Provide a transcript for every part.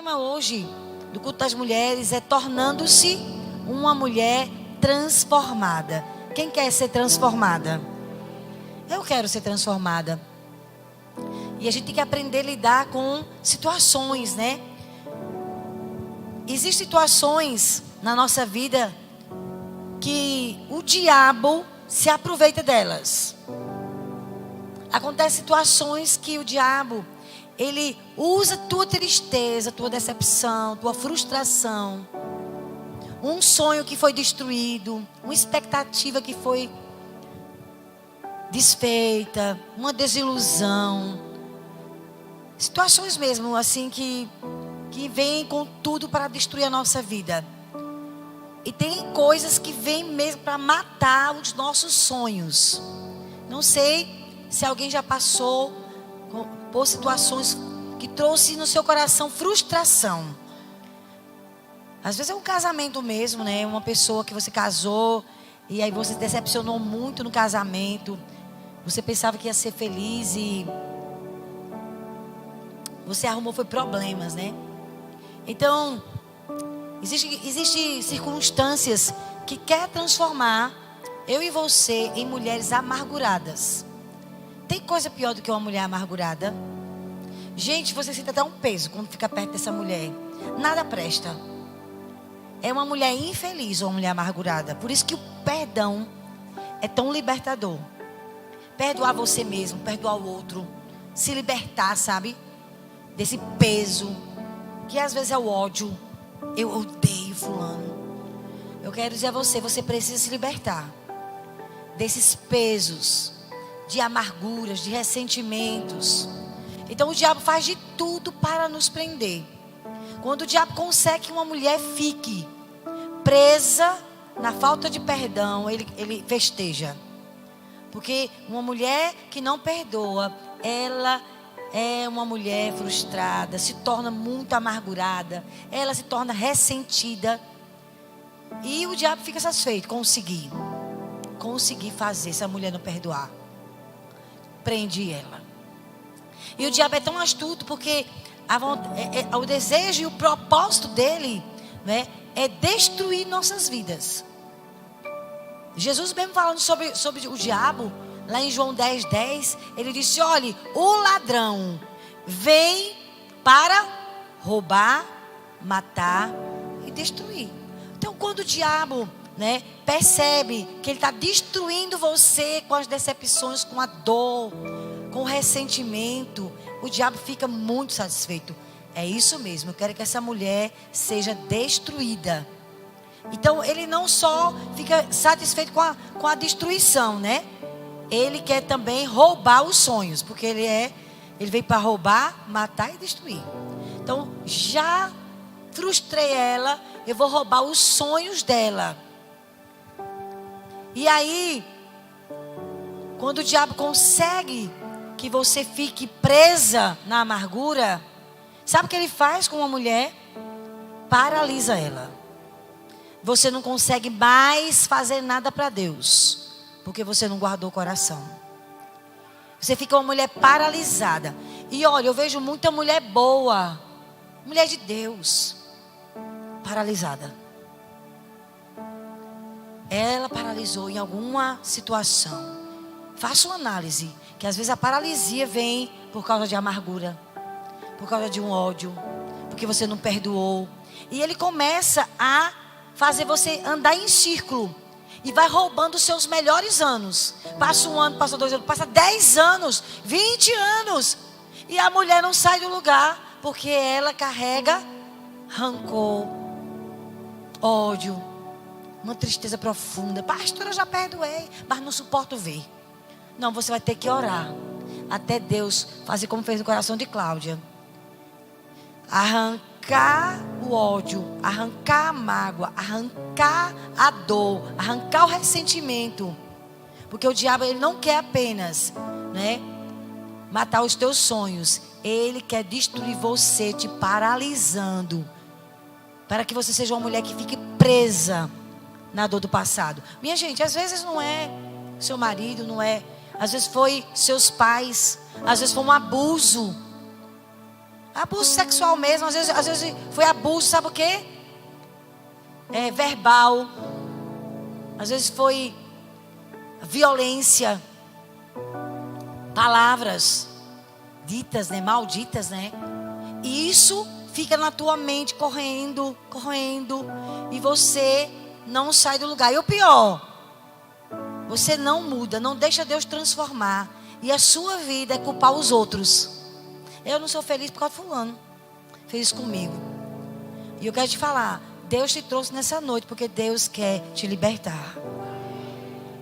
tema hoje do culto das mulheres é tornando-se uma mulher transformada. Quem quer ser transformada? Eu quero ser transformada. E a gente tem que aprender a lidar com situações, né? Existem situações na nossa vida que o diabo se aproveita delas. Acontecem situações que o diabo, ele usa tua tristeza, tua decepção, tua frustração, um sonho que foi destruído, uma expectativa que foi desfeita, uma desilusão. Situações mesmo assim que vêm com tudo para destruir a nossa vida. E tem coisas que vêm mesmo para matar os nossos sonhos. Não sei se alguém já passou por situações que trouxe no seu coração frustração. Às vezes é um casamento mesmo, né? Uma pessoa que você casou e aí você se decepcionou muito no casamento. Você pensava que ia ser feliz e você arrumou foi problemas, né? Então, existe circunstâncias que quer transformar eu e você em mulheres amarguradas. Tem coisa pior do que uma mulher amargurada? Gente, você sente até um peso quando fica perto dessa mulher. Nada presta. É uma mulher infeliz ou uma mulher amargurada. Por isso que o perdão é tão libertador. Perdoar você mesmo, perdoar o outro. Se libertar, sabe? Desse peso. Que às vezes é o ódio. Eu odeio fulano. Eu quero dizer a você, você precisa se libertar desses pesos, de amarguras, de ressentimentos. Então o diabo faz de tudo para nos prender. Quando o diabo consegue que uma mulher fique presa na falta de perdão, ele festeja. Porque uma mulher que não perdoa, ela é uma mulher frustrada, se torna muito amargurada, ela se torna ressentida. E o diabo fica satisfeito, conseguir fazer essa mulher não perdoar. Prende ela. E o diabo é tão astuto porque o desejo e o propósito dele, né, é destruir nossas vidas. Jesus mesmo falando sobre o diabo, lá em João 10:10, ele disse: olhe, o ladrão vem para roubar, matar e destruir. Então quando o diabo, né, percebe que ele está destruindo você com as decepções, com a dor, com o ressentimento, o diabo fica muito satisfeito. É isso mesmo, eu quero que essa mulher seja destruída. Então ele não só fica satisfeito com a destruição, né? Ele quer também roubar os sonhos, porque ele veio para roubar, matar e destruir. Então já frustrei ela, eu vou roubar os sonhos dela. E aí, quando o diabo consegue que você fique presa na amargura, sabe o que ele faz com uma mulher? Paralisa ela. Você não consegue mais fazer nada para Deus, porque você não guardou o coração. Você fica uma mulher paralisada. E olha, eu vejo muita mulher boa, mulher de Deus, paralisada. Ela paralisou em alguma situação. Faça uma análise, que às vezes a paralisia vem por causa de amargura, por causa de um ódio, porque você não perdoou. E ele começa a fazer você andar em círculo e vai roubando os seus melhores anos. Passa 1 ano, passa 2 anos, passa 10 anos, 20 anos. E a mulher não sai do lugar, porque ela carrega rancor, ódio, uma tristeza profunda. Pastora, eu já perdoei, mas não suporto ver. Não, você vai ter que orar até Deus fazer como fez no coração de Cláudia. Arrancar o ódio, arrancar a mágoa, arrancar a dor, arrancar o ressentimento. Porque o diabo, ele não quer apenas, né, matar os teus sonhos. Ele quer destruir você, te paralisando, para que você seja uma mulher que fique presa na dor do passado. Minha gente, às vezes não é seu marido, não é, às vezes foi seus pais, às vezes foi um abuso. Abuso sexual mesmo, às vezes foi abuso, sabe o quê? Verbal. Às vezes foi violência. Palavras ditas, né? Malditas, né? E isso fica na tua mente correndo. E você não sai do lugar. E o pior, você não muda, não deixa Deus transformar. E a sua vida é culpar os outros. Eu não sou feliz por causa de fulano. Feliz comigo. E eu quero te falar, Deus te trouxe nessa noite porque Deus quer te libertar.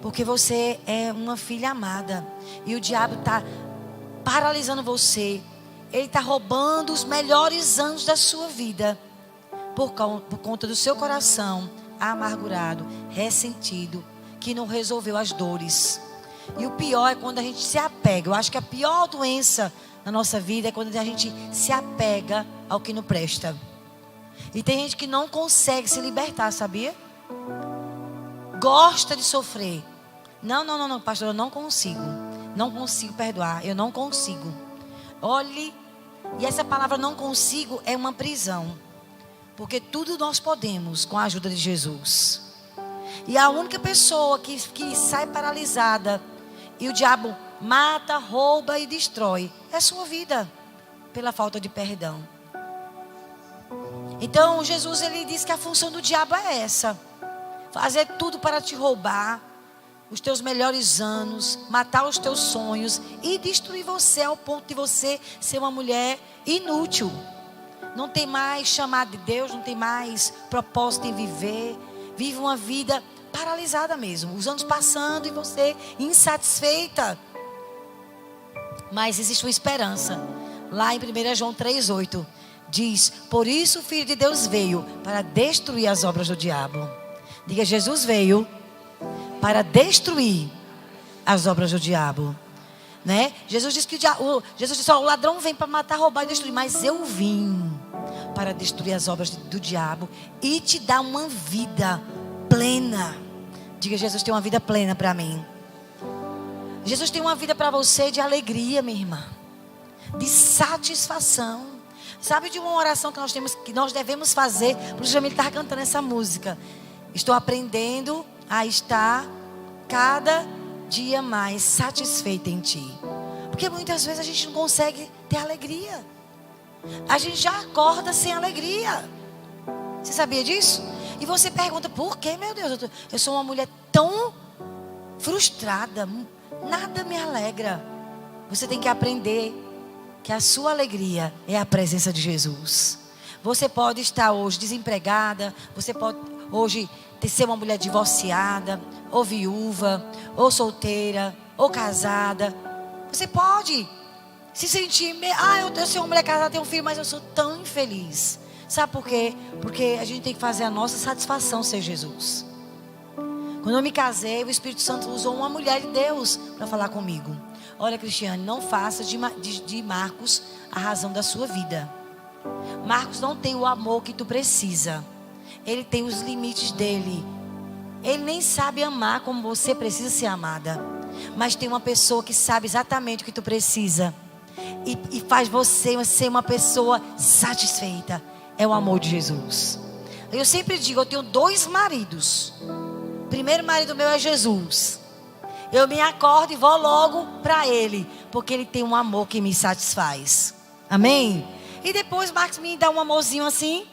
Porque você é uma filha amada. E o diabo está paralisando você. Ele está roubando os melhores anos da sua vida. Por conta do seu coração amargurado, ressentido, que não resolveu as dores. E o pior é quando a gente se apega. Eu acho que a pior doença na nossa vida é quando a gente se apega ao que não presta. E tem gente que não consegue se libertar, sabia? Gosta de sofrer. Não, pastor, eu não consigo. Não consigo perdoar, eu não consigo. Olhe, e essa palavra não consigo é uma prisão. Porque tudo nós podemos com a ajuda de Jesus. E a única pessoa que sai paralisada e o diabo mata, rouba e destrói é a sua vida, pela falta de perdão. Então Jesus, ele diz que a função do diabo é essa: fazer tudo para te roubar os teus melhores anos, matar os teus sonhos e destruir você ao ponto de você ser uma mulher inútil. Não tem mais chamado de Deus, não tem mais propósito em viver. Vive uma vida paralisada mesmo. Os anos passando e você insatisfeita. Mas existe uma esperança. Lá em 1 João 3,8 diz: por isso o Filho de Deus veio para destruir as obras do diabo. Diga: Jesus veio para destruir as obras do diabo. Né? Jesus disse que o ladrão vem para matar, roubar e destruir. Mas eu vim para destruir as obras do diabo e te dar uma vida plena. Diga: Jesus tem uma vida plena para mim. Jesus tem uma vida para você de alegria, minha irmã, de satisfação. Sabe de uma oração que nós devemos fazer? Por isso ele estava cantando essa música. Estou aprendendo a estar cada dia mais satisfeita em ti. Porque muitas vezes a gente não consegue ter alegria. A gente já acorda sem alegria. Você sabia disso? E você pergunta: por que, meu Deus? Eu sou uma mulher tão frustrada. Nada me alegra. Você tem que aprender que a sua alegria é a presença de Jesus. Você pode estar hoje desempregada. Você pode hoje ser uma mulher divorciada, ou viúva, ou solteira, ou casada. Você pode se sentir: eu sou uma mulher casada, tenho um filho, mas eu sou tão infeliz. Sabe por quê? Porque a gente tem que fazer a nossa satisfação ser Jesus. Quando eu me casei, o Espírito Santo usou uma mulher de Deus para falar comigo. Olha, Cristiane, não faça de Marcos a razão da sua vida. Marcos não tem o amor que tu precisa. Ele tem os limites dele. Ele nem sabe amar como você precisa ser amada. Mas tem uma pessoa que sabe exatamente o que tu precisa. E faz você ser uma pessoa satisfeita. É o amor de Jesus. Eu sempre digo, eu tenho 2 maridos. O primeiro marido meu é Jesus. Eu me acordo e vou logo para ele. Porque ele tem um amor que me satisfaz. Amém? E depois Marcos me dá um amorzinho assim.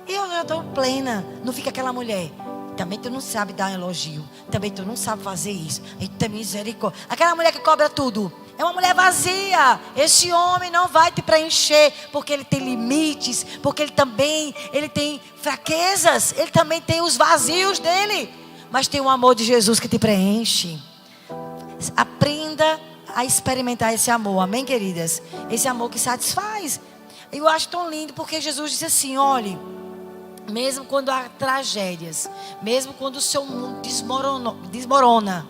E eu já estou plena. Não fica aquela mulher: também tu não sabe dar um elogio. Também tu não sabe fazer isso. Eita misericórdia. Aquela mulher que cobra tudo. É uma mulher vazia. Esse homem não vai te preencher. Porque ele tem limites. Porque ele tem fraquezas. Ele também tem os vazios dele. Mas tem o amor de Jesus que te preenche. Aprenda a experimentar esse amor. Amém, queridas? Esse amor que satisfaz. Eu acho tão lindo porque Jesus disse assim: olhe, mesmo quando há tragédias, mesmo quando o seu mundo desmorona,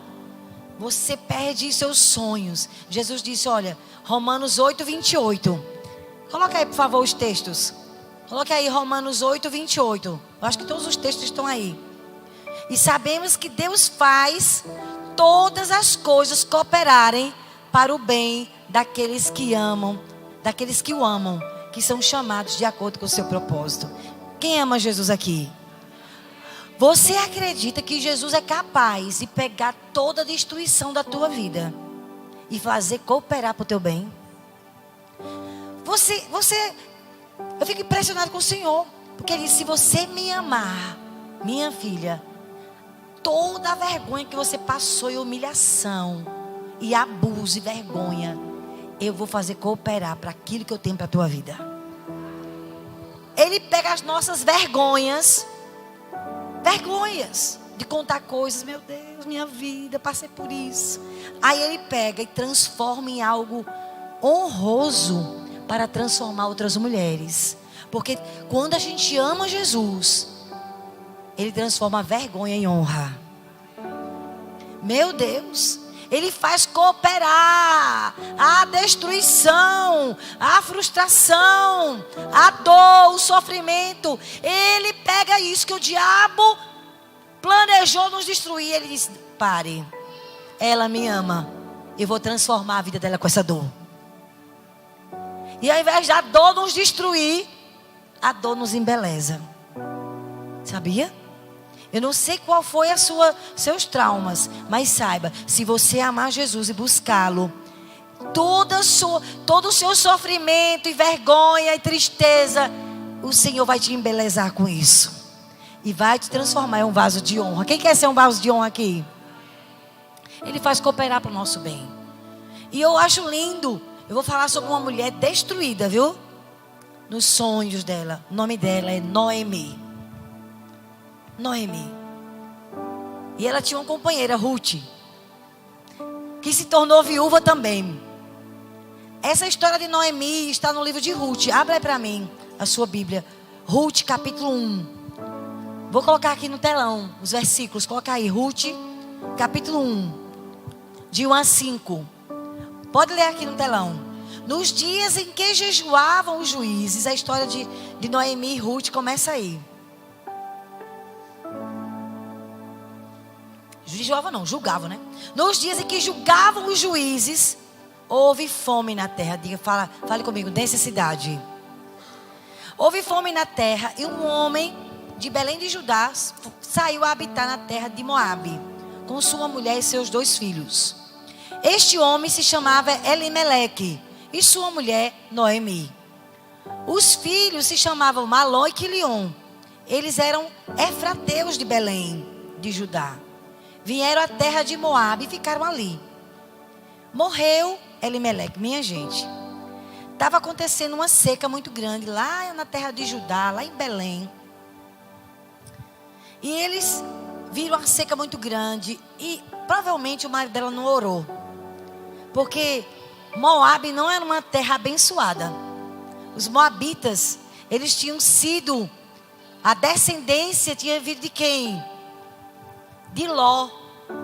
você perde seus sonhos. Jesus disse, olha, Romanos 8:28. Coloca aí, por favor, os textos. Coloca aí Romanos 8:28. Eu acho que todos os textos estão aí. E sabemos que Deus faz todas as coisas cooperarem para o bem daqueles que amam, daqueles que o amam que são chamados de acordo com o seu propósito. Quem ama Jesus aqui? Você acredita que Jesus é capaz de pegar toda a destruição da tua vida e fazer cooperar para o teu bem? Eu fico impressionado com o Senhor, porque Ele disse: se você me amar, minha filha, toda a vergonha que você passou e humilhação e abuso e vergonha, eu vou fazer cooperar para aquilo que eu tenho para a tua vida. Ele pega as nossas vergonhas de contar coisas. Meu Deus, minha vida, passei por isso. Aí Ele pega e transforma em algo honroso para transformar outras mulheres. Porque quando a gente ama Jesus, Ele transforma a vergonha em honra. Meu Deus, Ele faz cooperar a destruição, a frustração, a dor, o sofrimento. Ele pega isso que o diabo planejou nos destruir. Ele diz: pare, ela me ama, eu vou transformar a vida dela com essa dor. E ao invés da dor nos destruir, a dor nos embeleza. Sabia? Eu não sei qual foi seus traumas, mas saiba, se você amar Jesus e buscá-lo, todo o seu sofrimento e vergonha e tristeza, o Senhor vai te embelezar com isso. E vai te transformar em um vaso de honra. Quem quer ser um vaso de honra aqui? Ele faz cooperar para o nosso bem. E eu acho lindo. Eu vou falar sobre uma mulher destruída, viu? Nos sonhos dela. O nome dela é Noemi. Noemi. E ela tinha uma companheira, Ruth, que se tornou viúva também. Essa história de Noemi está no livro de Ruth. Abra aí para mim a sua Bíblia. Ruth, capítulo 1. Vou colocar aqui no telão os versículos. Coloca aí, Ruth, capítulo 1, de 1 a 5. Pode ler aqui no telão. Nos dias em que jejuavam os juízes, a história de Noemi e Ruth começa aí. Julgavam, né? Nos dias em que julgavam os juízes, houve fome na terra. Fale comigo, necessidade. Houve fome na terra e um homem de Belém de Judá saiu a habitar na terra de Moabe, com sua mulher e seus 2 filhos. Este homem se chamava Elimeleque e sua mulher Noemi. Os filhos se chamavam Malom e Quilion. Eles eram efrateus de Belém de Judá. Vieram à terra de Moabe e ficaram ali. Morreu Elimeleque, minha gente. Estava acontecendo uma seca muito grande lá na terra de Judá, lá em Belém. E eles viram a seca muito grande e provavelmente o marido dela não orou. Porque Moabe não era uma terra abençoada. Os moabitas, eles tinham sido, a descendência tinha vindo de quem? De Ló.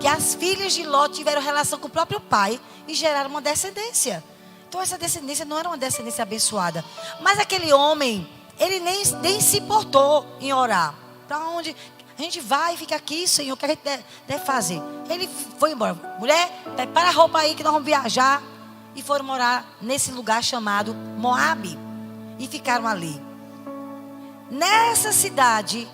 Que as filhas de Ló tiveram relação com o próprio pai e geraram uma descendência. Então essa descendência não era uma descendência abençoada. Mas aquele homem, ele nem se importou em orar. Para onde a gente vai e fica aqui, Senhor, o que a gente deve fazer? Ele foi embora. Mulher, prepara a roupa aí que nós vamos viajar. E foram morar nesse lugar chamado Moabe. E ficaram ali. Nessa cidade,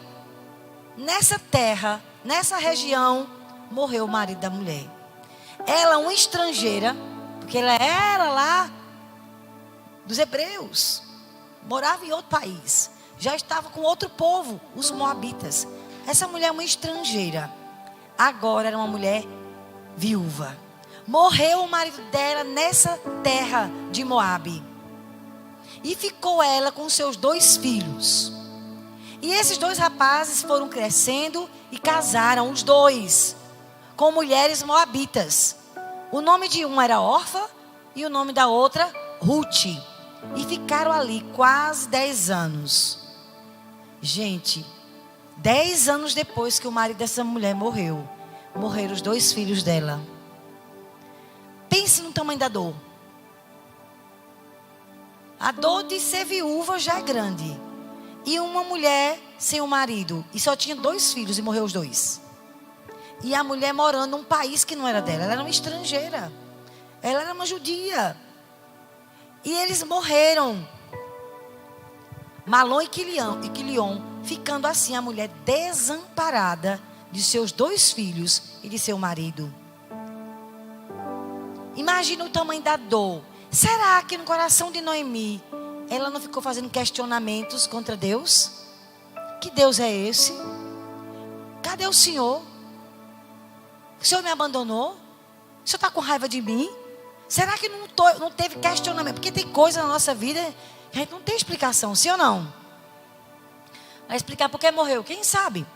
nessa terra, nessa região, morreu o marido da mulher. Ela, uma estrangeira, porque ela era lá dos hebreus, morava em outro país, já estava com outro povo, os moabitas. Essa mulher é uma estrangeira, agora era uma mulher viúva. Morreu o marido dela nessa terra de Moabe. E ficou ela com seus 2 filhos. E esses 2 rapazes foram crescendo e casaram, os 2, com mulheres moabitas. O nome de um era Orfa e o nome da outra, Ruth. E ficaram ali quase 10 anos. Gente, 10 anos depois que o marido dessa mulher morreu, morreram os 2 filhos dela. Pense no tamanho da dor. A dor de ser viúva já é grande. E uma mulher sem o marido. E só tinha 2 filhos e morreu os 2. E a mulher morando num país que não era dela. Ela era uma estrangeira. Ela era uma judia. E eles morreram. Malom e Quilion, ficando assim a mulher desamparada de seus 2 filhos e de seu marido. Imagina o tamanho da dor. Será que no coração de Noemi ela não ficou fazendo questionamentos contra Deus? Que Deus é esse? Cadê o Senhor? O Senhor me abandonou? O Senhor está com raiva de mim? Será que não teve questionamento? Porque tem coisa na nossa vida que a gente não tem explicação, sim ou não? Vai explicar por que morreu? Quem sabe?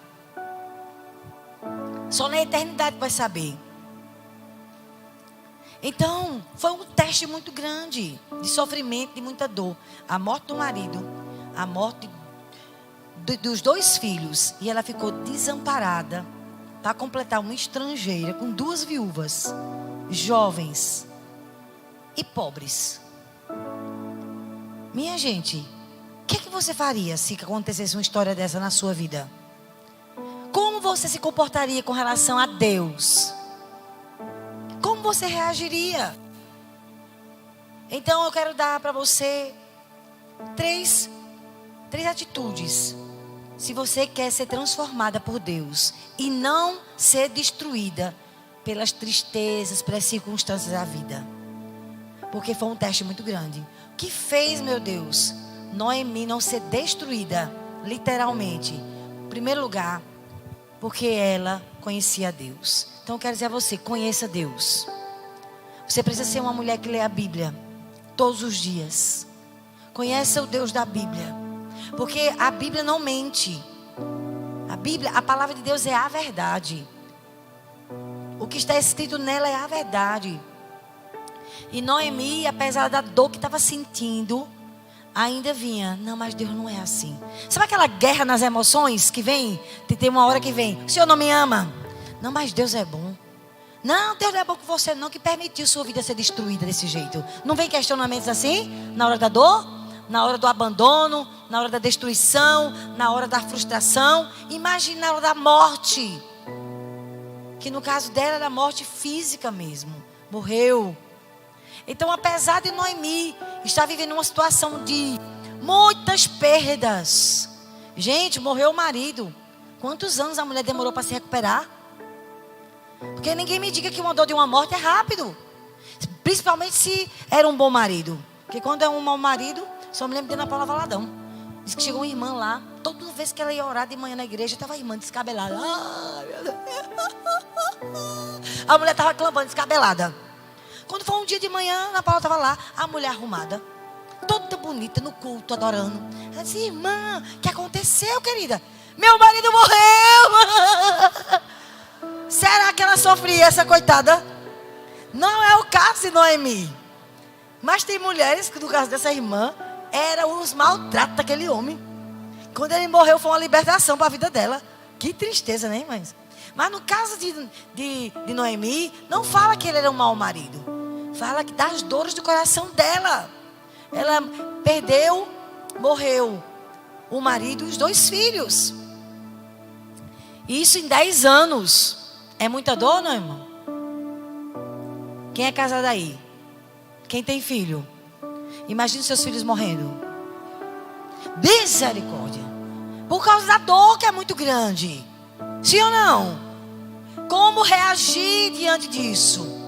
Só na eternidade vai saber. Então, foi um teste muito grande, de sofrimento, de muita dor. A morte do marido, a morte dos 2 filhos. E ela ficou desamparada para completar uma estrangeira com 2 viúvas, jovens e pobres. Minha gente, o que você faria se acontecesse uma história dessa na sua vida? Como você se comportaria com relação a Deus? Como você reagiria? Então eu quero dar para você três atitudes. Se você quer ser transformada por Deus e não ser destruída pelas tristezas, pelas circunstâncias da vida. Porque foi um teste muito grande. O que fez, meu Deus, Noemi não ser destruída, literalmente? Em primeiro lugar, porque ela conhecia Deus. Então eu quero dizer a você, conheça Deus. Você precisa ser uma mulher que lê a Bíblia todos os dias. Conheça o Deus da Bíblia. Porque a Bíblia não mente. A palavra de Deus é a verdade. O que está escrito nela é a verdade. E Noemi, apesar da dor que estava sentindo, ainda vinha, não, mas Deus não é assim. Sabe aquela guerra nas emoções que vem? Tem uma hora que vem, o Senhor não me ama? Não, mas Deus é bom. Não, Deus não é bom com você não, que permitiu sua vida ser destruída desse jeito. Não vem questionamentos assim? Na hora da dor? Na hora do abandono? Na hora da destruição? Na hora da frustração? Imagina na hora da morte. Que no caso dela era morte física mesmo. Morreu. Então, apesar de Noemi estar vivendo uma situação de muitas perdas. Gente, morreu o marido. Quantos anos a mulher demorou para se recuperar? Porque ninguém me diga que uma dor de uma morte é rápido. Principalmente se era um bom marido. Porque quando é um mau marido, só me lembro de Ana Paula Valadão. Diz que chegou uma irmã lá. Toda vez que ela ia orar de manhã na igreja, estava a irmã descabelada. Ai, meu Deus. A mulher estava clamando, descabelada. Quando foi um dia de manhã, Ana Paula estava lá, a mulher arrumada, toda bonita, no culto, adorando. Ela disse, irmã, o que aconteceu, querida? Meu marido morreu. Será que ela sofria essa coitada? Não é o caso de Noemi. Mas tem mulheres que, no caso dessa irmã, eram os maltratos daquele homem. Quando ele morreu, foi uma libertação para a vida dela. Que tristeza, né, irmãs? Mas no caso de Noemi, não fala que ele era um mau marido. Fala que das dores do coração dela. Ela perdeu, morreu o marido e os 2 filhos. Isso em 10 anos. É muita dor, não, irmão? Quem é casado aí? Quem tem filho? Imagine seus filhos morrendo. Misericórdia. Por causa da dor que é muito grande. Sim ou não? Como reagir diante disso?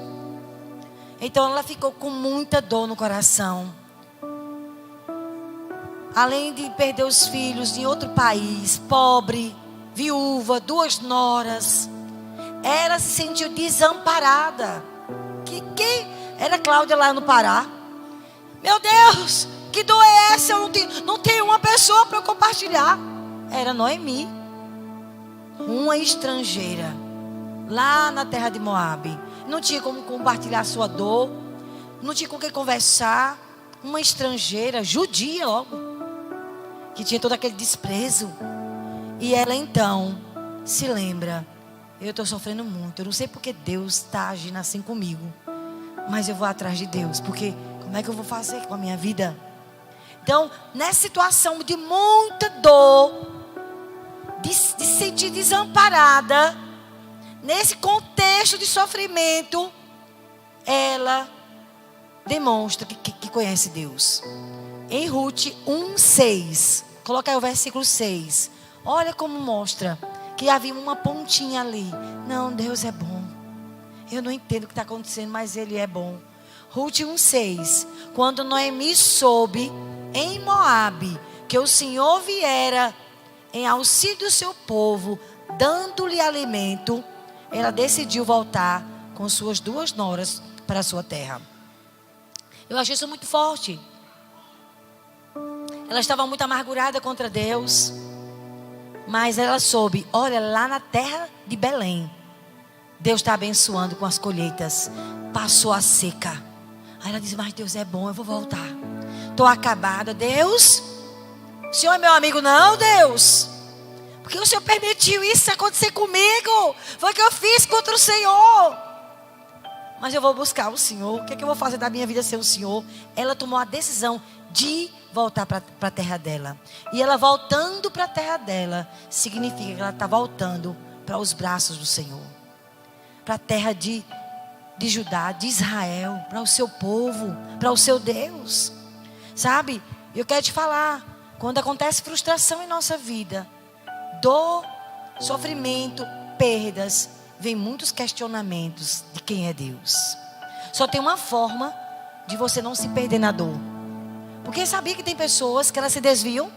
Então ela ficou com muita dor no coração. Além de perder os filhos em outro país, pobre, viúva, 2 noras, ela se sentiu desamparada. Que era Cláudia lá no Pará. Meu Deus, que dor é essa? Eu não tenho uma pessoa para eu compartilhar. Era Noemi, uma estrangeira, lá na terra de Moabe. Não tinha como compartilhar a sua dor, não tinha com quem conversar. Uma estrangeira, judia logo, que tinha todo aquele desprezo. E ela então se lembra, eu estou sofrendo muito, eu não sei porque Deus está agindo assim comigo, mas eu vou atrás de Deus, porque como é que eu vou fazer com a minha vida? Então, nessa situação de muita dor, de se sentir desamparada, nesse contexto de sofrimento, ela demonstra que conhece Deus. Em Ruth 1:6, Coloca aí o versículo 6. Olha como mostra que havia uma pontinha ali. Não, Deus é bom. Eu não entendo o que está acontecendo, mas Ele é bom. Ruth 1,6. Quando Noemi soube em Moabe que o Senhor viera em auxílio do seu povo, dando-lhe alimento, ela decidiu voltar com suas 2 noras para a sua terra. Eu achei isso muito forte. Ela estava muito amargurada contra Deus, mas ela soube, olha, lá na terra de Belém, Deus está abençoando com as colheitas. Passou a seca. Aí ela diz, mas Deus é bom, eu vou voltar. Estou acabada. Deus, o Senhor é meu amigo? Não, Deus. Porque o Senhor permitiu isso acontecer comigo. Foi o que eu fiz contra o Senhor. Mas eu vou buscar o Senhor. O que é que eu vou fazer da minha vida sem o Senhor? Ela tomou a decisão de voltar para a terra dela. E ela voltando para a terra dela, significa que ela está voltando para os braços do Senhor. Para a terra de Judá, de Israel, para o seu povo, para o seu Deus. Sabe? Eu quero te falar, quando acontece frustração em nossa vida, dor, sofrimento, perdas, vem muitos questionamentos de quem é Deus. Só tem uma forma de você não se perder na dor. Porque sabia que tem pessoas que elas se desviam?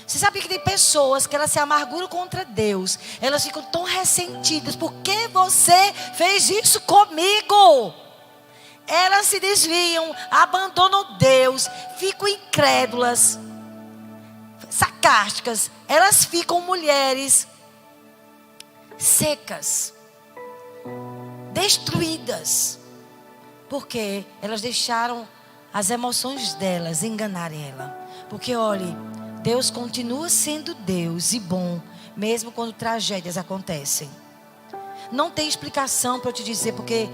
Você sabia que tem pessoas que elas se amarguram contra Deus? Elas ficam tão ressentidas. Por que você fez isso comigo? Elas se desviam, abandonam Deus, ficam incrédulas, sarcásticas. Elas ficam mulheres secas, destruídas. Porque elas deixaram as emoções delas enganarem ela. Porque olhe, Deus continua sendo Deus e bom, mesmo quando tragédias acontecem. Não tem explicação para eu te dizer porque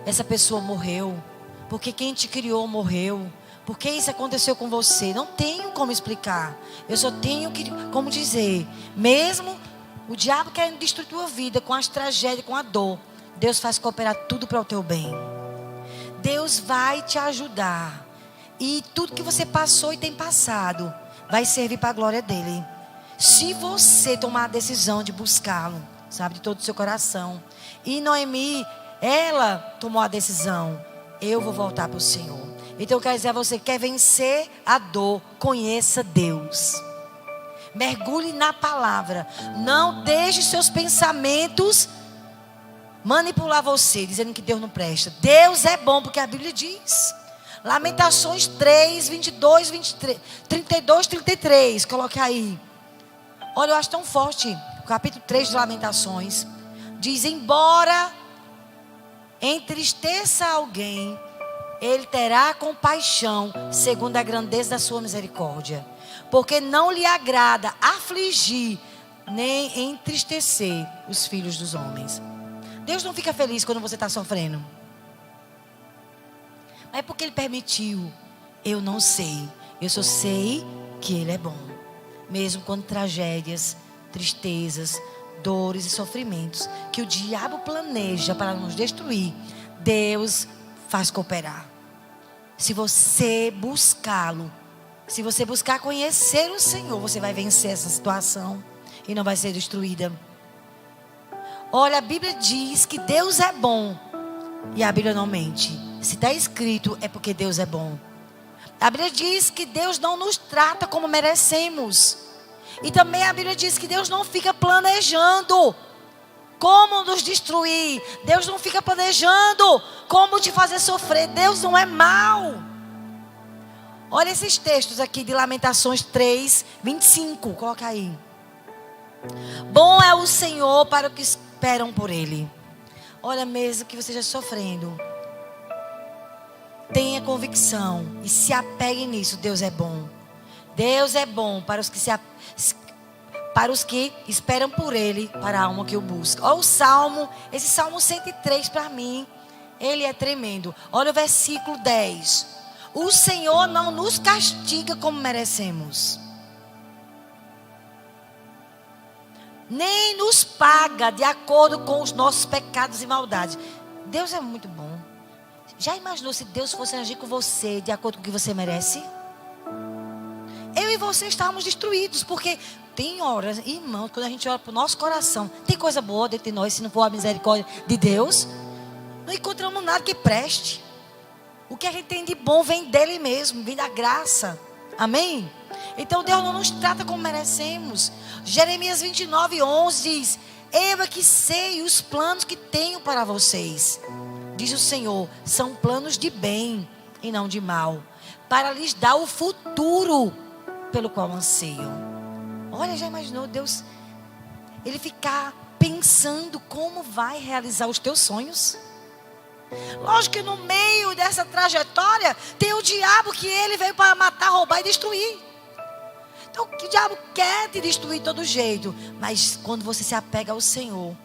essa pessoa morreu, porque quem te criou morreu, porque isso aconteceu com você. Não tenho como explicar. Eu só tenho como dizer, mesmo o diabo querendo destruir tua vida com as tragédias, com a dor, Deus faz cooperar tudo para o teu bem. Deus vai te ajudar. E tudo que você passou e tem passado vai servir para a glória dele. Se você tomar a decisão de buscá-lo, sabe, de todo o seu coração. E Noemi, ela tomou a decisão. Eu vou voltar para o Senhor. Então eu quero dizer a você, quer vencer a dor, conheça Deus. Mergulhe na palavra. Não deixe seus pensamentos manipular você, dizendo que Deus não presta. Deus é bom, porque a Bíblia diz. Lamentações 3, 22, 23, 32, 33. Coloque aí. Olha, eu acho tão forte. O capítulo 3 de Lamentações diz, embora entristeça alguém, ele terá compaixão segundo a grandeza da sua misericórdia. Porque não lhe agrada afligir nem entristecer os filhos dos homens. Deus não fica feliz quando você está sofrendo. Mas é porque Ele permitiu. Eu não sei. Eu só sei que Ele é bom. Mesmo quando tragédias, tristezas, dores e sofrimentos que o diabo planeja para nos destruir, Deus faz cooperar. Se você buscá-lo, se você buscar conhecer o Senhor, você vai vencer essa situação e não vai ser destruída. Olha, a Bíblia diz que Deus é bom e a Bíblia não mente. Se está escrito, é porque Deus é bom. A Bíblia diz que Deus não nos trata como merecemos. E também a Bíblia diz que Deus não fica planejando como nos destruir. Deus não fica planejando como te fazer sofrer. Deus não é mau. Olha esses textos aqui de Lamentações 3, 25. Coloca aí. Bom é o Senhor para os que esperam por Ele. Olha, mesmo que você esteja sofrendo, tenha convicção e se apegue nisso. Deus é bom. Deus é bom para os que esperam por Ele, para a alma que o busca. Olha o Salmo, esse Salmo 103 para mim, ele é tremendo. Olha o versículo 10. O Senhor não nos castiga como merecemos, nem nos paga de acordo com os nossos pecados e maldades. Deus é muito bom. Já imaginou se Deus fosse agir com você de acordo com o que você merece? Eu e você estávamos destruídos. Porque tem horas, irmãos, quando a gente olha para o nosso coração, tem coisa boa dentro de nós, se não for a misericórdia de Deus, não encontramos nada que preste. O que a gente tem de bom vem dele mesmo, vem da graça. Amém? Então Deus não nos trata como merecemos. Jeremias 29:11 diz: eu é que sei os planos que tenho para vocês, diz o Senhor, são planos de bem e não de mal, para lhes dar o futuro pelo qual anseiam. Olha, já imaginou Deus, Ele ficar pensando como vai realizar os teus sonhos? Lógico que no meio dessa trajetória tem o diabo, que ele veio para matar, roubar e destruir. Então o diabo quer te destruir de todo jeito, mas quando você se apega ao Senhor,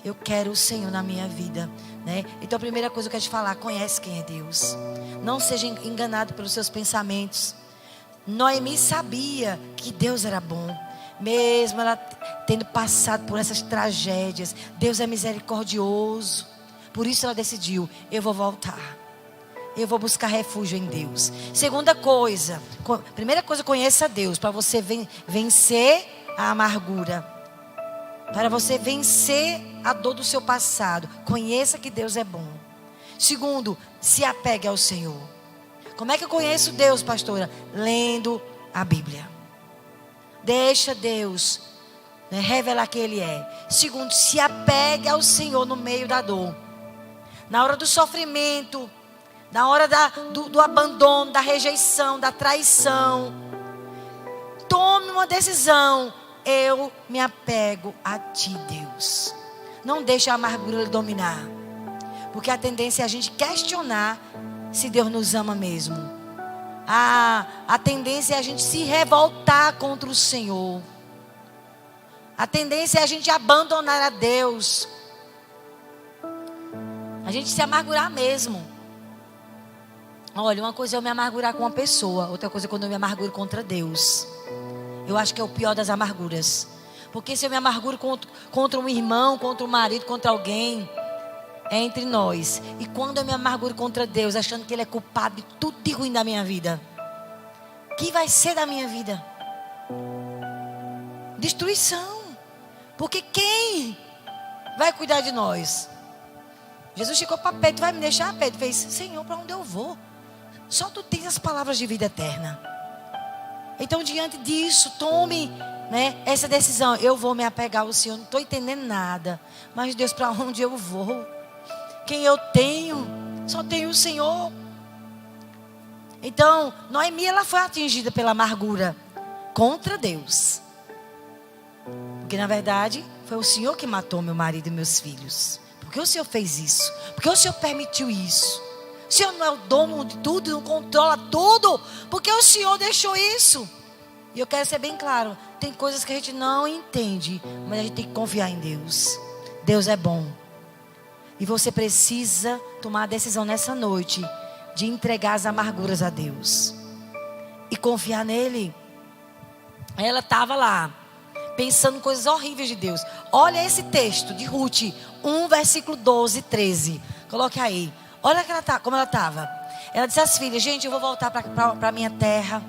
eu quero o Senhor na minha vida, né? Então a primeira coisa que eu quero te falar: conhece quem é Deus. Não seja enganado pelos seus pensamentos. Noemi sabia que Deus era bom, mesmo ela tendo passado por essas tragédias. Deus é misericordioso. Por isso ela decidiu: eu vou voltar, eu vou buscar refúgio em Deus. Segunda coisa, primeira coisa, conheça Deus, para você vencer a amargura, para você vencer a dor do seu passado. Conheça que Deus é bom. Segundo, se apegue ao Senhor. Como é que eu conheço Deus, pastora? Lendo a Bíblia. Deixa Deus, né, revelar quem Ele é. Segundo, se apegue ao Senhor no meio da dor. Na hora do sofrimento, na hora do abandono, da rejeição, da traição, tome uma decisão: eu me apego a Ti, Deus. Não deixe a amargura lhe dominar, porque a tendência é a gente questionar se Deus nos ama mesmo. A tendência é a gente se revoltar contra o Senhor. A tendência é a gente abandonar a Deus, a gente se amargurar mesmo. Olha, uma coisa é eu me amargurar com uma pessoa, outra coisa é quando eu me amarguro contra Deus. Eu acho que é o pior das amarguras. Porque se eu me amarguro contra um irmão, contra um marido, contra alguém, é entre nós. E quando eu me amarguro contra Deus, achando que Ele é culpado de tudo de ruim da minha vida, o que vai ser da minha vida? Destruição. Porque quem vai cuidar de nós? Jesus chegou para Pedro: tu vai me deixar? Pedro fez: Senhor, para onde eu vou? Só tu tens as palavras de vida eterna. Então, diante disso, tome, né, essa decisão: eu vou me apegar ao Senhor. Não estou entendendo nada, mas Deus, para onde eu vou? Quem eu tenho? Só tenho o Senhor. Então, Noemi, ela foi atingida pela amargura contra Deus, porque na verdade foi o Senhor que matou meu marido e meus filhos. Porque o Senhor fez isso? Porque o Senhor permitiu isso? O Senhor não é o dono de tudo, não controla tudo? Porque o Senhor deixou isso? E eu quero ser bem claro: tem coisas que a gente não entende, mas a gente tem que confiar em Deus. Deus é bom. E você precisa tomar a decisão nessa noite de entregar as amarguras a Deus e confiar nele. Ela estava lá pensando coisas horríveis de Deus. Olha esse texto de Ruth 1, versículo 12 e 13. Coloque aí. Olha como ela estava. Ela disse às filhas: gente, eu vou voltar para a minha terra.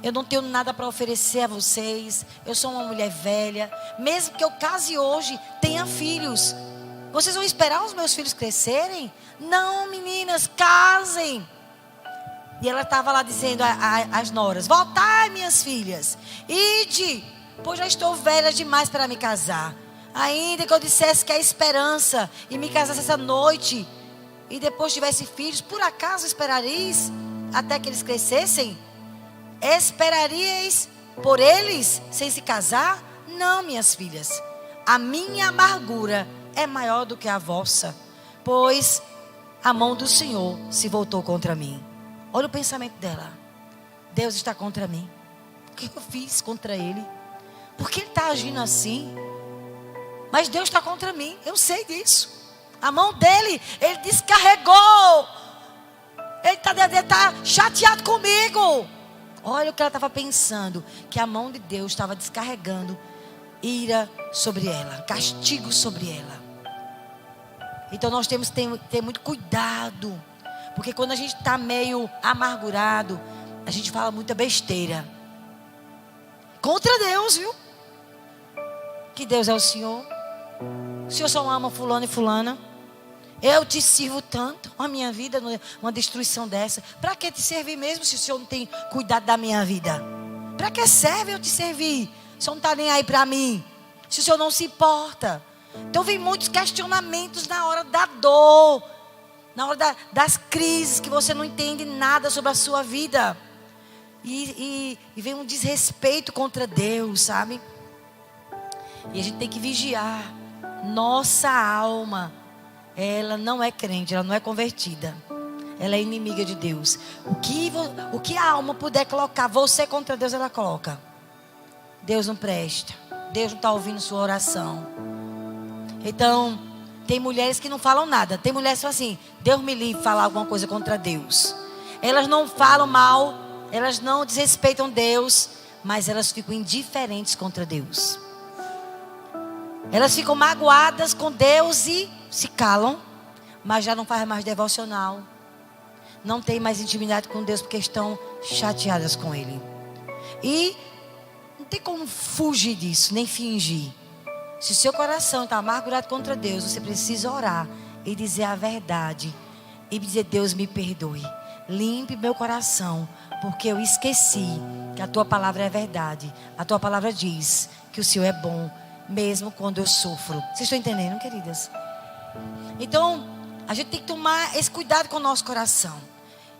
Eu não tenho nada para oferecer a vocês. Eu sou uma mulher velha. Mesmo que eu case hoje, tenha filhos, vocês vão esperar os meus filhos crescerem? Não, meninas, casem. E ela estava lá dizendo às noras: voltai, minhas filhas, ide, pois já estou velha demais para me casar. Ainda que eu dissesse que há esperança e me casasse essa noite, e depois tivesse filhos, por acaso esperareis até que eles crescessem? Esperaríeis por eles sem se casar? Não, minhas filhas, a minha amargura é maior do que a vossa, pois a mão do Senhor se voltou contra mim. Olha o pensamento dela: Deus está contra mim. O que eu fiz contra Ele? Por que Ele está agindo assim? Mas Deus está contra mim, eu sei disso. A mão dele, Ele descarregou. Ele está chateado comigo. Olha o que ela estava pensando: que a mão de Deus estava descarregando ira sobre ela, castigo sobre ela. Então nós temos que ter muito cuidado, porque quando a gente está meio amargurado, a gente fala muita besteira. contra Deus, viu? Que Deus é o Senhor. O Senhor só ama fulano e fulana. Eu te sirvo tanto. A minha vida, uma destruição dessa. Para que te servir mesmo se o Senhor não tem cuidado da minha vida? Para que serve eu te servir? Se o Senhor não está nem aí para mim. Se o Senhor não se importa. Então vem muitos questionamentos na hora da dor. Na hora das crises que você não entende nada sobre a sua vida. E vem um desrespeito contra Deus, sabe? E a gente tem que vigiar. Nossa alma, ela não é crente, ela não é convertida. Ela é inimiga de Deus. O que a alma puder colocar você contra Deus, ela coloca. Deus não presta. Deus não está ouvindo sua oração. Então, tem mulheres que não falam nada. Tem mulheres que falam assim: Deus me livre de falar alguma coisa contra Deus. Elas não falam mal, elas não desrespeitam Deus, mas elas ficam indiferentes contra Deus. Elas ficam magoadas com Deus e se calam, mas já não fazem mais devocional. Não tem mais intimidade com Deus porque estão chateadas com Ele. E não tem como fugir disso, nem fingir. Se o seu coração está amargurado contra Deus, você precisa orar e dizer a verdade. E dizer: Deus, me perdoe. Limpe meu coração, porque eu esqueci que a tua palavra é verdade. A tua palavra diz que o Senhor é bom, mesmo quando eu sofro. Vocês estão entendendo, queridas? Então, a gente tem que tomar esse cuidado com o nosso coração.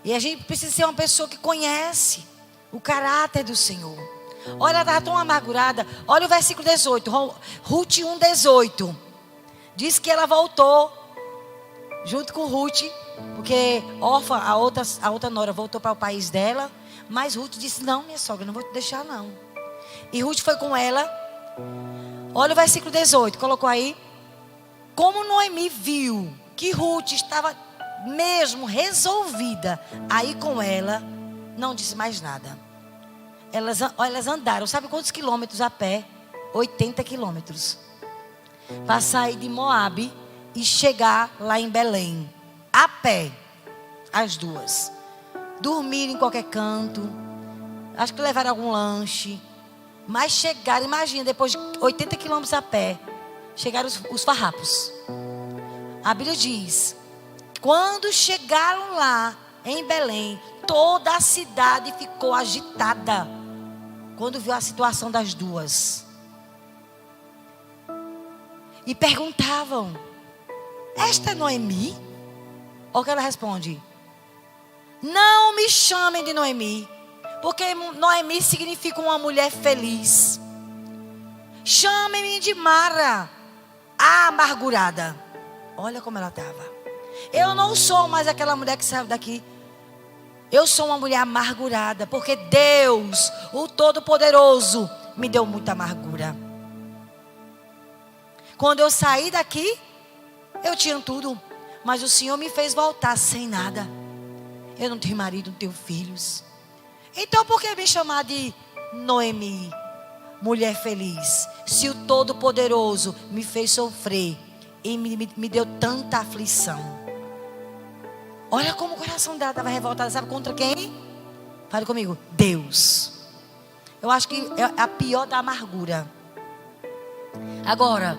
E a gente precisa ser uma pessoa que conhece o caráter do Senhor. Olha, ela estava tão amargurada. Olha o versículo 18. Ruth 1:18. Diz que ela voltou junto com Ruth, porque Orfa, a outra nora, voltou para o país dela. Mas Ruth disse: não, minha sogra, não vou te deixar não. E Ruth foi com ela. Olha o versículo 18, colocou aí. Como Noemi viu que Ruth estava mesmo resolvida a ir com ela, não disse mais nada. Elas andaram, sabe quantos quilômetros a pé? 80 quilômetros. Para sair de Moabe e chegar lá em Belém. A pé, as duas. Dormiram em qualquer canto. Acho que levaram algum lanche. Mas chegaram, imagina, depois de 80 quilômetros a pé, chegaram os farrapos. A Bíblia diz: quando chegaram lá em Belém, toda a cidade ficou agitada quando viu a situação das duas. E perguntavam: esta é Noemi? Olha o que ela responde: não me chamem de Noemi, porque Noemi significa uma mulher feliz. Chamem-me de Mara, a amargurada. Olha como ela estava. Eu não sou mais aquela mulher que saiu daqui. Eu sou uma mulher amargurada, porque Deus, o Todo-Poderoso, me deu muita amargura. Quando eu saí daqui, eu tinha tudo, mas o Senhor me fez voltar sem nada. Eu não tenho marido, não tenho filhos. Então por que me chamar de Noemi, mulher feliz? Se o Todo-Poderoso me fez sofrer e me deu tanta aflição. Olha como o coração dela estava revoltado. Sabe contra quem? Fale comigo: Deus. Eu acho que é a pior da amargura. Agora,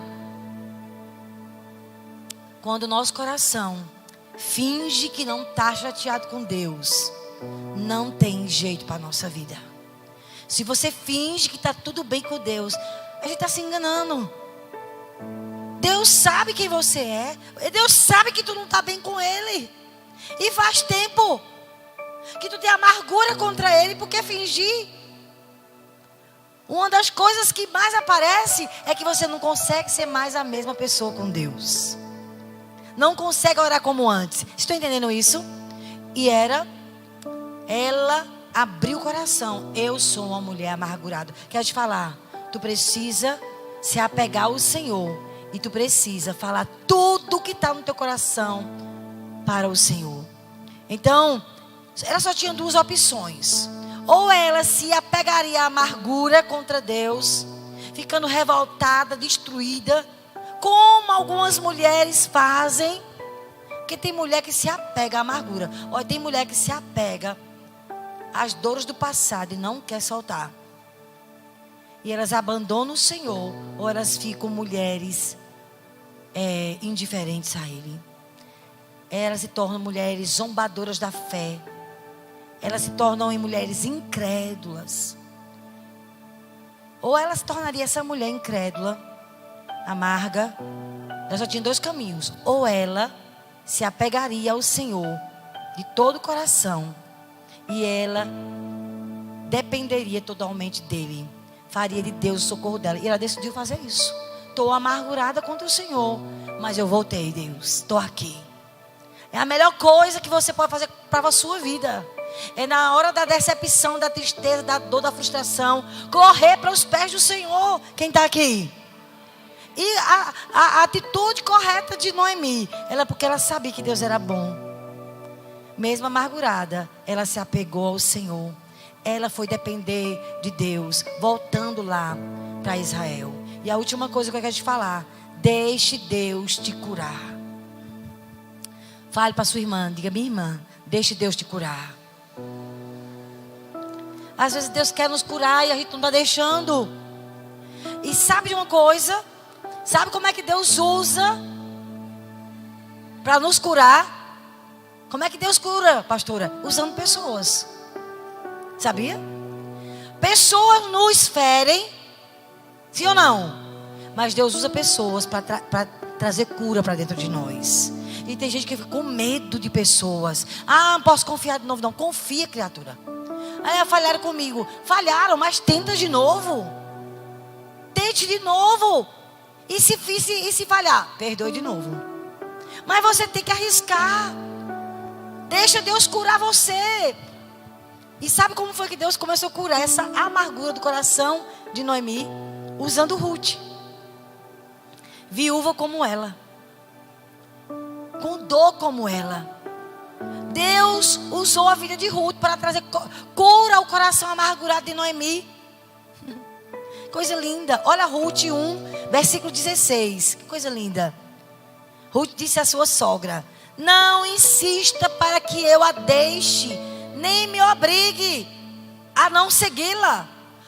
quando o nosso coração finge que não está chateado com Deus, não tem jeito para a nossa vida. Se você finge que está tudo bem com Deus, a gente está se enganando. Deus sabe quem você é. Deus sabe que tu não está bem com Ele. E faz tempo que tu tem amargura contra Ele. Porque fingir? Uma das coisas que mais aparece é que você não consegue ser mais a mesma pessoa com Deus. Não consegue orar como antes. Estão entendendo isso? E ela abriu o coração. Eu sou uma mulher amargurada. Quero te falar, tu precisa se apegar ao Senhor. E tu precisa falar tudo que está no teu coração para o Senhor. Então, ela só tinha duas opções. Ou ela se apegaria à amargura contra Deus, ficando revoltada, destruída, como algumas mulheres fazem. Porque tem mulher que se apega à amargura. Olha, tem mulher que se apega às dores do passado e não quer soltar. e elas abandonam o Senhor, ou elas ficam mulheres indiferentes a Ele. Elas se tornam mulheres zombadoras da fé. Elas se tornam mulheres incrédulas. Ou ela se tornaria essa mulher incrédula, amarga. Ela só tinha dois caminhos. Ou ela se apegaria ao Senhor de todo o coração, e ela dependeria totalmente dEle. Faria de Deus o socorro dela. E ela decidiu fazer isso. Estou amargurada contra o Senhor, mas eu voltei, Deus. Estou aqui. É a melhor coisa que você pode fazer para a sua vida. É na hora da decepção, da tristeza, da dor, da frustração, correr para os pés do Senhor. Quem está aqui? E a atitude correta de Noemi, porque ela sabia que Deus era bom. Mesmo amargurada, ela se apegou ao Senhor. Ela foi depender de Deus, voltando lá para Israel. E a última coisa que eu quero te falar: deixe Deus te curar. Fale para sua irmã, diga: minha irmã, deixe Deus te curar. Às vezes Deus quer nos curar e a gente não está deixando. E sabe de uma coisa? Sabe como é que Deus usa para nos curar? Como é que Deus cura, pastora? Usando pessoas. Sabia? Pessoas nos ferem, sim ou não? Mas Deus usa pessoas para trazer cura para dentro de nós. E tem gente que fica com medo de pessoas. Não posso confiar de novo. Não, confia, criatura. Aí falharam comigo. Falharam, mas tenta de novo. Tente de novo. E se falhar? Perdoe de novo. Mas você tem que arriscar. Deixa Deus curar você. E sabe como foi que Deus começou a curar essa amargura do coração de Noemi? Usando Ruth. Viúva como ela. Com dor como ela. Deus usou a vida de Ruth para trazer cura ao coração amargurado de Noemi. Coisa linda. Olha Ruth 1, versículo 16. Que coisa linda. Ruth disse à sua sogra: não insista para que eu a deixe, nem me obrigue a não segui-la.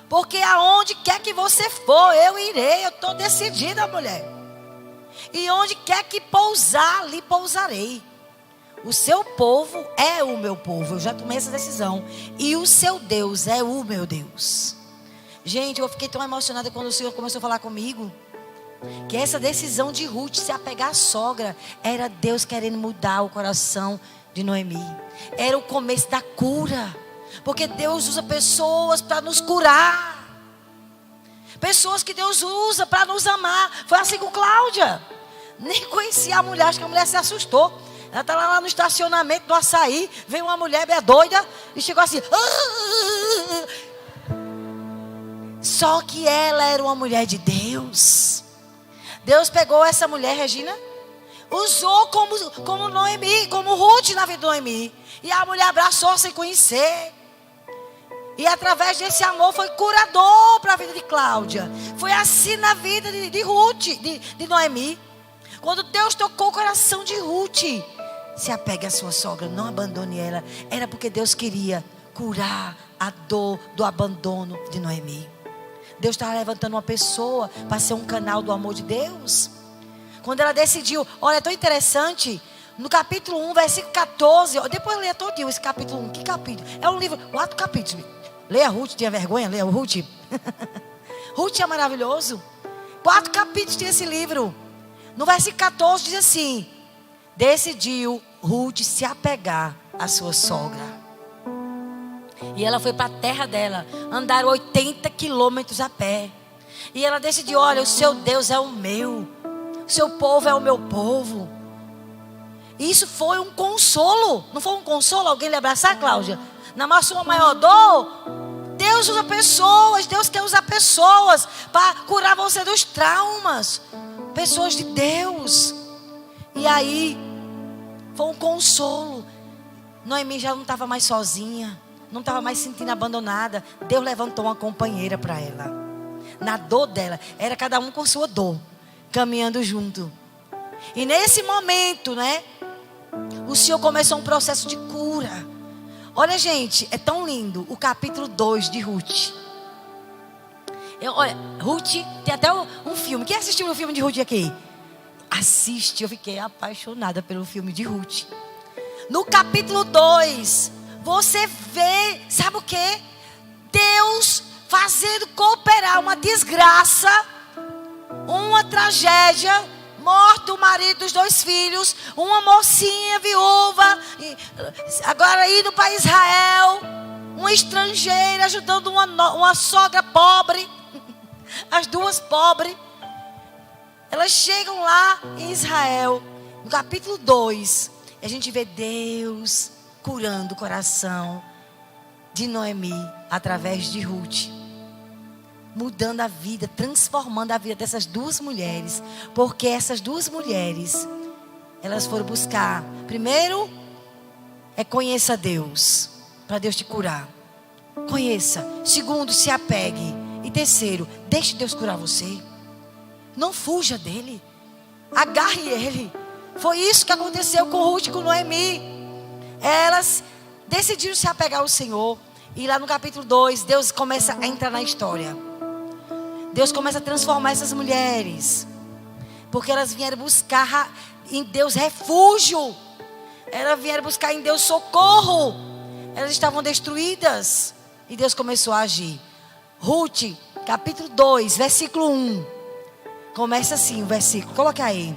Porque aonde quer que você for, eu irei. Eu estou decidida, mulher. E onde quer que pousar, ali pousarei. O seu povo é o meu povo. Eu já tomei essa decisão. E o seu Deus é o meu Deus. Gente, eu fiquei tão emocionada quando o Senhor começou a falar comigo. Que essa decisão de Ruth se apegar à sogra era Deus querendo mudar o coração de Noemi. Era o começo da cura. Porque Deus usa pessoas para nos curar. Pessoas que Deus usa para nos amar. Foi assim com Cláudia. Nem conhecia a mulher, acho que a mulher se assustou. Ela estava lá no estacionamento do Açaí. Veio uma mulher bem doida e chegou assim. Só que ela era uma mulher de Deus. Deus pegou essa mulher, Regina, usou como Noemi, como Ruth na vida de Noemi. E a mulher abraçou sem conhecer. E através desse amor foi curador para a vida de Cláudia. Foi assim na vida de Ruth, de Noemi. Quando Deus tocou o coração de Ruth, se apegue à sua sogra, não abandone ela. Era porque Deus queria curar a dor do abandono de Noemi. Deus estava levantando uma pessoa para ser um canal do amor de Deus. Quando ela decidiu, olha, é tão interessante. No capítulo 1, versículo 14. Depois leia todinho esse capítulo 1. Que capítulo? É um livro, 4 capítulos. Leia Ruth, tinha vergonha? Leia Ruth. Ruth é maravilhoso. 4 capítulos tem esse livro. No versículo 14 diz assim: decidiu Ruth se apegar à sua sogra. E ela foi para a terra dela. Andaram 80 quilômetros a pé. E ela decidiu: olha, o seu Deus é o meu. O seu povo é o meu povo. E isso foi um consolo. Não foi um consolo alguém lhe abraçar, Cláudia? Na sua maior dor, Deus usa pessoas. Deus quer usar pessoas para curar você dos traumas. Pessoas de Deus. E aí, foi um consolo. Noemi já não estava mais sozinha. Não estava mais se sentindo abandonada. Deus levantou uma companheira para ela. Na dor dela, era cada um com sua dor, caminhando junto. E nesse momento, né, o Senhor começou um processo de cura. Olha, gente, é tão lindo o capítulo 2 de Ruth. Olha, Ruth, tem até um filme. Quem assistiu o filme de Ruth aqui? Assiste, eu fiquei apaixonada pelo filme de Ruth. No capítulo 2, você vê, sabe o que? Deus fazendo cooperar uma desgraça, uma tragédia, morto o marido dos 2 filhos, uma mocinha viúva, agora indo para Israel, uma estrangeira ajudando uma sogra pobre, as 2 pobres. Elas chegam lá em Israel, no capítulo 2, e a gente vê Deus curando o coração de Noemi através de Ruth, mudando a vida, transformando a vida dessas 2 mulheres, porque essas 2 mulheres, elas foram buscar, primeiro, conheça Deus, para Deus te curar, conheça. Segundo, se apegue. E terceiro, deixe Deus curar você. Não fuja dele, agarre ele. Foi isso que aconteceu com Ruth e com Noemi. Elas decidiram se apegar ao Senhor. E lá no capítulo 2, Deus começa a entrar na história. Deus começa a transformar essas mulheres, porque elas vieram buscar em Deus refúgio. Elas vieram buscar em Deus socorro. Elas estavam destruídas, e Deus começou a agir. Ruth, capítulo 2, versículo 1. Começa assim o versículo, coloca aí.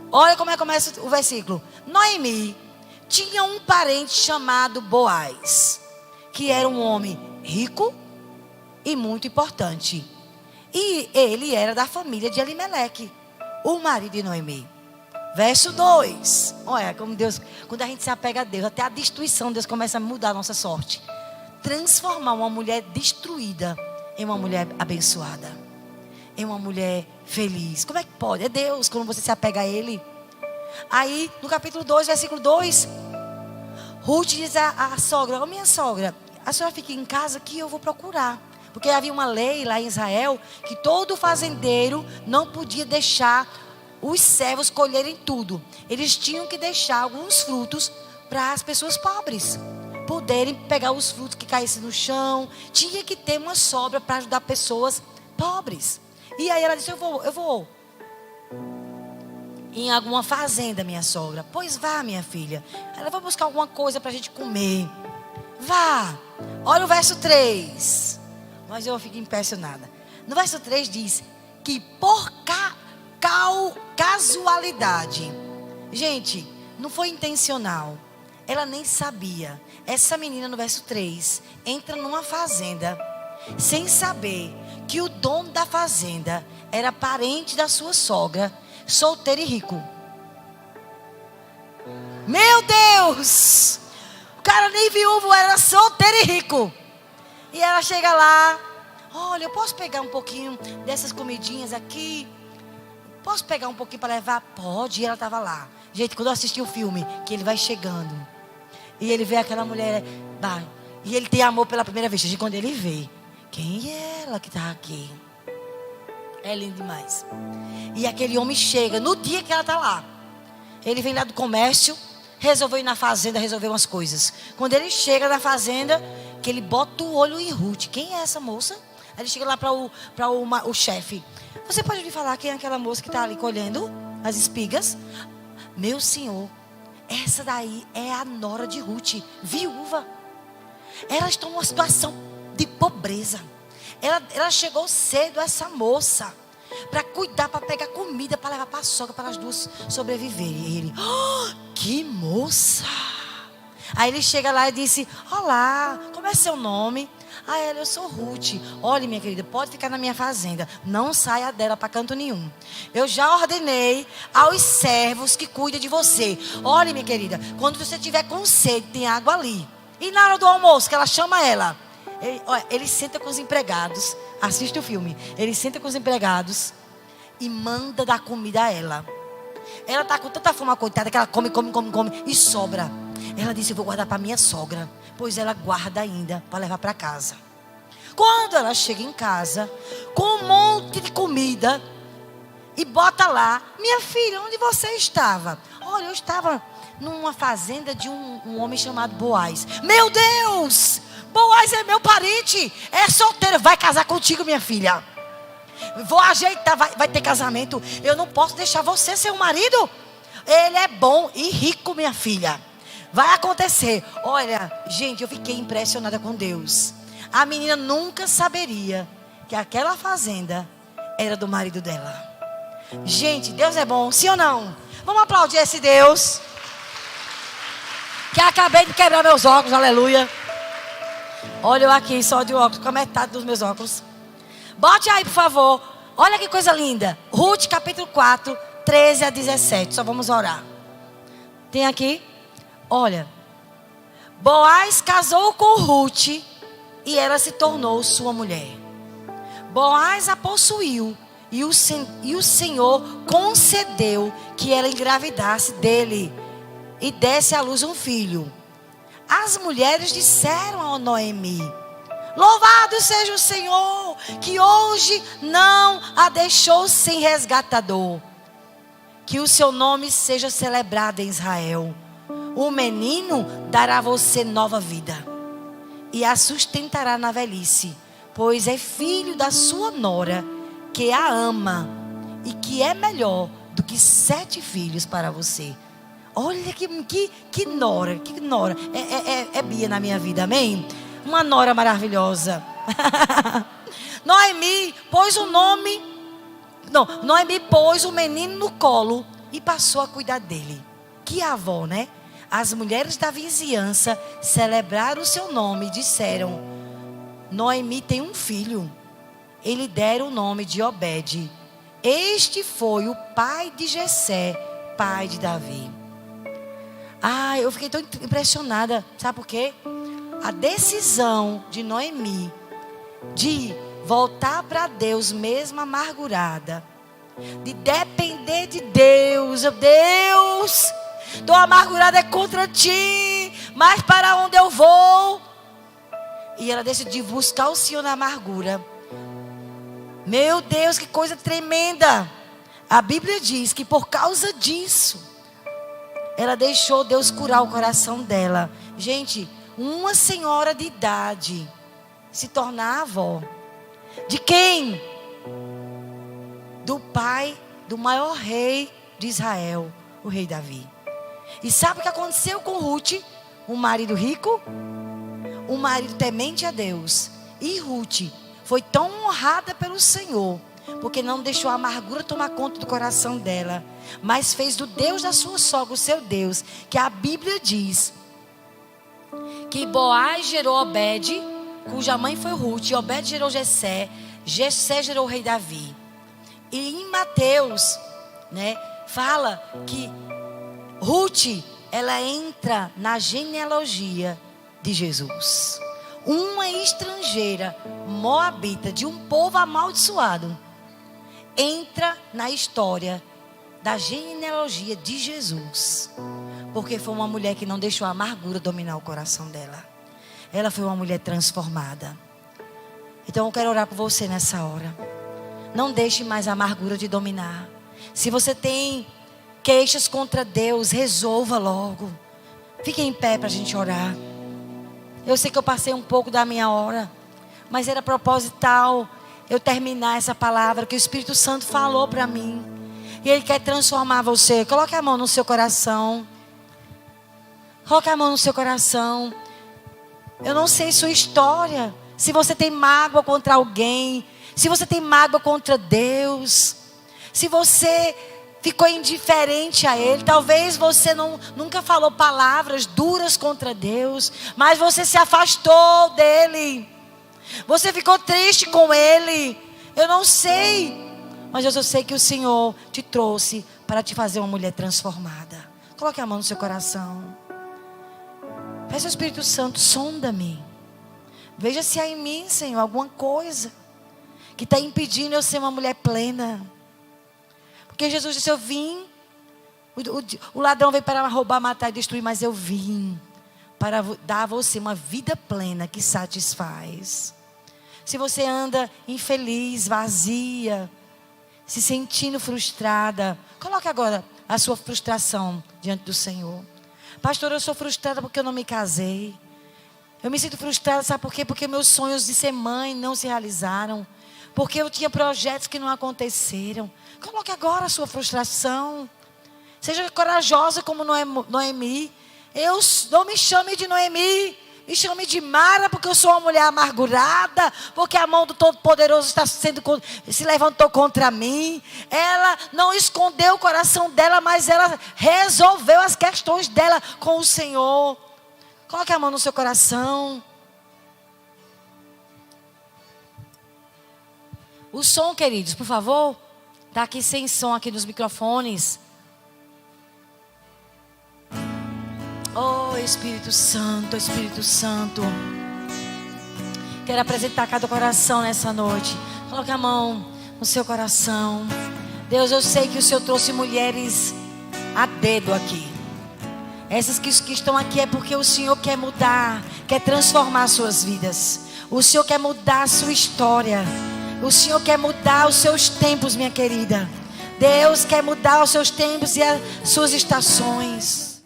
Olha como começa o versículo. Noemi tinha um parente chamado Boaz, que era um homem rico e muito importante. E ele era da família de Elimeleque, o marido de Noemi. Verso 2. Olha como Deus, quando a gente se apega a Deus, até a destruição, Deus começa a mudar a nossa sorte. Transformar uma mulher destruída em uma mulher abençoada, em uma mulher feliz. Como é que pode? É Deus, quando você se apega a Ele. Aí, no capítulo 2, versículo 2, Ruth diz à sogra: minha sogra, a senhora fica em casa que eu vou procurar. Porque havia uma lei lá em Israel que todo fazendeiro não podia deixar os servos colherem tudo. Eles tinham que deixar alguns frutos para as pessoas pobres poderem pegar os frutos que caíssem no chão. Tinha que ter uma sobra para ajudar pessoas pobres. E aí ela disse: eu vou em alguma fazenda, minha sogra. Pois vá, minha filha. Ela vai buscar alguma coisa para a gente comer. Vá. Olha o verso 3. Mas eu fico impressionada. No verso 3 diz que por casualidade. Gente, não foi intencional. Ela nem sabia. Essa menina no verso 3 entra numa fazenda sem saber que o dono da fazenda era parente da sua sogra, solteiro e rico. Meu Deus! O cara nem viúvo, era solteiro e rico. E ela chega lá: olha, eu posso pegar um pouquinho dessas comidinhas aqui? Posso pegar um pouquinho para levar? Pode. E ela estava lá. Gente, quando eu assisti o filme, que ele vai chegando e ele vê aquela mulher, e ele tem amor pela primeira vez. Quando ele vê, quem é ela que está aqui? É lindo demais. E aquele homem chega no dia que ela está lá. Ele vem lá do comércio, resolveu ir na fazenda, resolver umas coisas. Quando ele chega na fazenda, que ele bota o olho em Ruth. Quem é essa moça? Aí ele chega lá para o chefe: você pode me falar quem é aquela moça que está ali colhendo as espigas? Meu senhor, essa daí é a nora de Ruth, viúva. Elas estão numa situação de pobreza. Ela chegou cedo, essa moça, para cuidar, para pegar comida, para levar para a sogra, para as 2 sobreviverem. E ele: que moça! Aí ele chega lá e disse: olá, como é seu nome? Ela: eu sou Ruth. Olha, minha querida, pode ficar na minha fazenda, não saia dela para canto nenhum. Eu já ordenei aos servos que cuidam de você. Olha, minha querida, quando você tiver com sede, tem água ali. E na hora do almoço, que ela chama ela, ele senta com os empregados. Assiste o filme. Ele senta com os empregados e manda dar comida a ela. Ela está com tanta fome, coitada, que ela come e sobra. Ela disse: eu vou guardar para minha sogra. Pois ela guarda ainda para levar para casa. Quando ela chega em casa com um monte de comida e bota lá: minha filha, onde você estava? Olha, eu estava numa fazenda de um homem chamado Boaz. Meu Deus! Boaz é meu parente, é solteiro, vai casar contigo, minha filha. Vou ajeitar, vai ter casamento. Eu não posso deixar você ser o marido. Ele é bom e rico, minha filha. Vai acontecer. Olha, gente, eu fiquei impressionada com Deus. A menina nunca saberia que aquela fazenda era do marido dela. Gente, Deus é bom, sim ou não? Vamos aplaudir esse Deus. Que acabei de quebrar meus óculos, aleluia. Olha eu aqui só de óculos, com a metade dos meus óculos. Bote aí, por favor. Olha que coisa linda. Ruth, capítulo 4, 13 a 17. Só vamos orar. Tem aqui? Olha. Boaz casou com Ruth e ela se tornou sua mulher. Boaz a possuiu e o Senhor concedeu que ela engravidasse dele e desse à luz um filho. As mulheres disseram a Noemi: louvado seja o Senhor, que hoje não a deixou sem resgatador. Que o seu nome seja celebrado em Israel. O menino dará a você nova vida e a sustentará na velhice, pois é filho da sua nora, que a ama e que é melhor do que 7 filhos para você. Olha que nora, que nora. É Bia na minha vida, amém? Uma nora maravilhosa. Noemi pôs o menino no colo e passou a cuidar dele. Que avó, né? As mulheres da vizinhança celebraram o seu nome e disseram: Noemi tem um filho. Eles deram o nome de Obed. Este foi o pai de Jessé, pai de Davi. Eu fiquei tão impressionada. Sabe por quê? A decisão de Noemi de voltar para Deus mesmo amargurada, de depender de Deus. Deus, estou amargurada contra ti, mas para onde eu vou? E ela decidiu buscar o Senhor na amargura. Meu Deus, que coisa tremenda. A Bíblia diz que por causa disso ela deixou Deus curar o coração dela. Gente, uma senhora de idade se tornar avó. De quem? Do pai do maior rei de Israel, o rei Davi. E sabe o que aconteceu com Ruth? Um marido rico, um marido temente a Deus. E Ruth foi tão honrada pelo Senhor, porque não deixou a amargura tomar conta do coração dela, mas fez do Deus da sua sogra o seu Deus. Que a Bíblia diz que Boaz gerou Obed, cuja mãe foi Ruth, e Obed gerou Jessé, Jessé gerou o rei Davi. E em Mateus, né, fala que Ruth, ela entra na genealogia de Jesus. Uma estrangeira moabita de um povo amaldiçoado entra na história da genealogia de Jesus, porque foi uma mulher que não deixou a amargura dominar o coração dela. Ela foi uma mulher transformada. Então eu quero orar por você nessa hora. Não deixe mais a amargura de dominar. Se você tem queixas contra Deus, resolva logo. Fique em pé para a gente orar. Eu sei que eu passei um pouco da minha hora, mas era proposital eu terminar essa palavra que o Espírito Santo falou para mim. E Ele quer transformar você. Coloque a mão no seu coração. Coloque a mão no seu coração. Eu não sei sua história. Se você tem mágoa contra alguém. Se você tem mágoa contra Deus. Se você ficou indiferente a Ele. Talvez você nunca falou palavras duras contra Deus. Mas você se afastou dEle. Você ficou triste com Ele. Eu não sei. Mas eu só sei que o Senhor te trouxe para te fazer uma mulher transformada. Coloque a mão no seu coração. Peça ao Espírito Santo, sonda-me. Veja se há em mim, Senhor, alguma coisa que está impedindo eu ser uma mulher plena. Porque Jesus disse: eu vim. O ladrão veio para roubar, matar e destruir, mas eu vim para dar a você uma vida plena que satisfaz. Se você anda infeliz, vazia, se sentindo frustrada, coloque agora a sua frustração diante do Senhor. Pastor, eu sou frustrada porque eu não me casei. Eu me sinto frustrada, sabe por quê? Porque meus sonhos de ser mãe não se realizaram. Porque eu tinha projetos que não aconteceram. Coloque agora a sua frustração. Seja corajosa como Noemi. Eu não me chame de Noemi. Me chame de Mara, porque eu sou uma mulher amargurada. Porque a mão do Todo-Poderoso se levantou contra mim. Ela não escondeu o coração dela, mas ela resolveu as questões dela com o Senhor. Coloque a mão no seu coração. O som, queridos, por favor. Está aqui sem som aqui nos microfones. Oh, Espírito Santo, Espírito Santo. Quero apresentar cada coração nessa noite. Coloque a mão no seu coração. Deus, eu sei que o Senhor trouxe mulheres a dedo aqui. Essas que estão aqui é porque o Senhor quer mudar, quer transformar suas vidas. O Senhor quer mudar a sua história. O Senhor quer mudar os seus tempos, minha querida. Deus quer mudar os seus tempos e as suas estações.